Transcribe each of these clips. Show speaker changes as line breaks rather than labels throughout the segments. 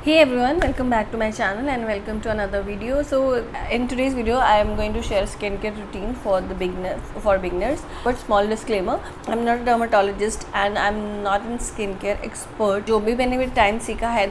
Hey everyone, welcome back to my channel and welcome to another video. So in today's video I am going to share skincare routine for beginners. But small disclaimer, I'm not a dermatologist and I'm not a skincare expert. जो भी मैंने with time सीखा है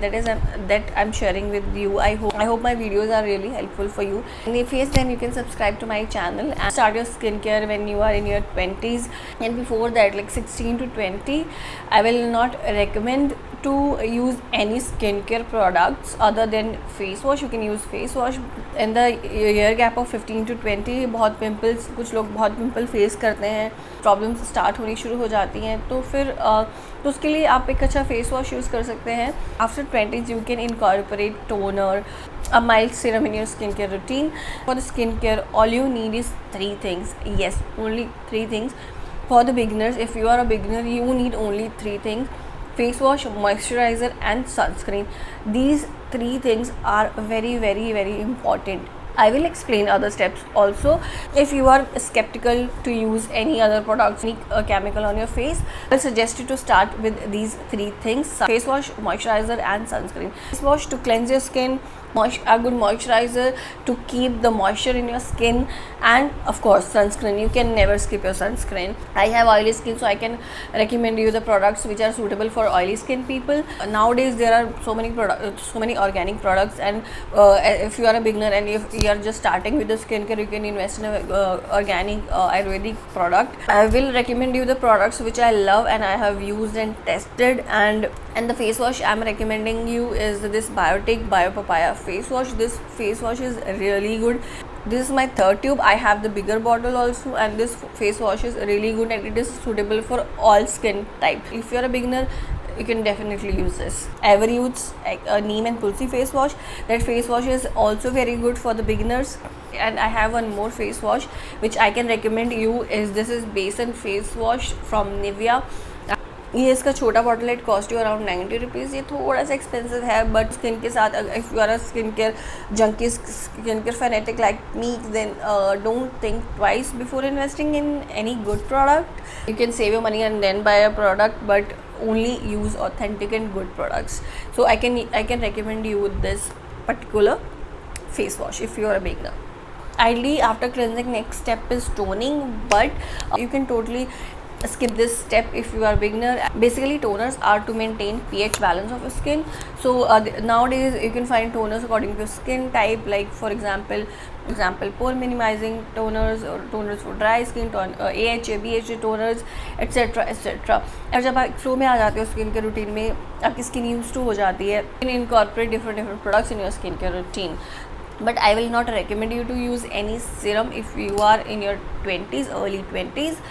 that I'm sharing with you. I hope my videos are really helpful for you. And if yes, then you can subscribe to my channel and start your skincare when you are in your 20s. And before that, like 16 to 20, I will not recommend to use any skincare products other than face wash. You can use face wash in the year gap of 15 to 20. बहुत pimples, कुछ लोग बहुत pimple face करते हैं, problems start होनी शुरू हो जाती हैं, तो फिर तो उसके लिए आप एक अच्छा फेस वॉश यूज़ कर सकते हैं. After 20s you can incorporate toner, a mild serum in your skincare routine. For the skincare, all you need is 3 things. Yes, only 3 things. For the beginners, if you are a beginner, you need only 3 things: face wash, moisturizer and sunscreen. These 3 things are very important. I will explain other steps also. If you are skeptical to use any other products, any chemical on your face, I suggest you to start with these 3 things: face wash, moisturizer and sunscreen. Face wash to cleanse your skin, a good moisturizer to keep the moisture in your skin, and of course sunscreen. You can never skip your sunscreen. I have oily skin, so I can recommend you the products which are suitable for oily skin people. Nowadays there are so many organic products, and if you are a beginner and if you are just starting with the skincare, you can invest in a organic Ayurvedic product. I will recommend you the products which I love and I have used and tested. And the face wash I'm recommending you is this Biotique Bio Papaya face wash. This face wash is really good. This is my 3rd tube. I have the bigger bottle also, and this face wash is really good and it is suitable for all skin types. If you are a beginner, you can definitely use this. Everyuth's neem and tulsi face wash. That face wash is also very good for the beginners. And I have one more face wash which I can recommend you. This is Basin face wash from Nivea. ये इसका छोटा bottle it cost you around 90 rupees. ये थोड़ा सा expensive है, but skin के साथ if you are a skin care junkie, skin care fanatic like me, then don't think twice before investing in any good product. You can save your money and then buy a product, but only use authentic and good products. So I can recommend you this particular face wash if you are a beginner. Ideally, after cleansing, next step is toning, but you can totally skip this step if you are beginner. Basically, toners are to maintain pH balance of your skin. So nowadays you can find toners according to skin type, like for example pore minimizing toners or toners for dry skin, AHA BHA toners, etc. और जब आप flow में आ जाते हो skin care routine में, आपकी skin use to हो जाती है, you can incorporate different products in your skincare routine. But I will not recommend you to use any serum if you are in your 20s, early 20s.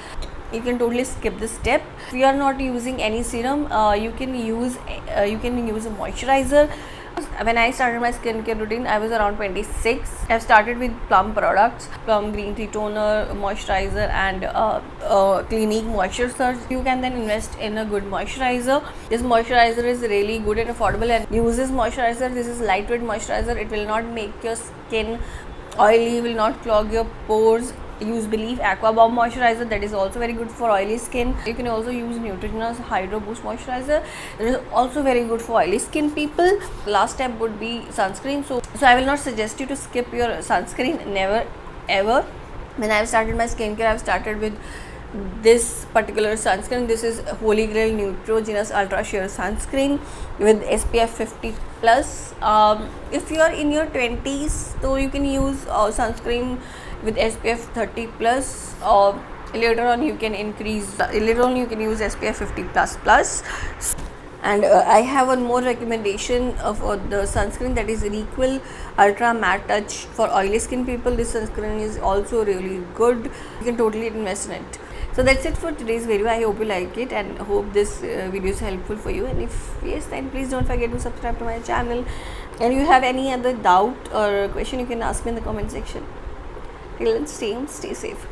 You can totally skip this step. If you are not using any serum, you can use a moisturizer. When I started my skincare routine, I was around 26. I started with Plum products, Plum green tea toner, moisturizer and Clinique Moisture Surge. You can then invest in a good moisturizer. This moisturizer is really good and affordable, and use this moisturizer. This is lightweight moisturizer. It will not make your skin oily, will not clog your pores. Use Belif Aqua Bomb moisturizer, that is also very good for oily skin. You can also use Neutrogena's Hydro Boost moisturizer, that is also very good for oily skin people. Last step would be sunscreen. So I will not suggest you to skip your sunscreen, never ever. When I have started my skincare, I have started with this particular sunscreen. This is Holy Grail Neutrogena's Ultra Sheer Sunscreen with SPF 50 plus. If you are in your 20s, so you can use sunscreen with SPF 30 plus, or later on you can use SPF 50 plus. And I have one more recommendation of the sunscreen, that is Requel Ultra Matte Touch for oily skin people. This sunscreen is also really good. You can totally invest in it. So that's it for today's video. I hope you like it and hope this video is helpful for you. And if yes, then please don't forget to subscribe to my channel. And if you have any other doubt or question, you can ask me in the comment section. Till then, stay home, stay safe.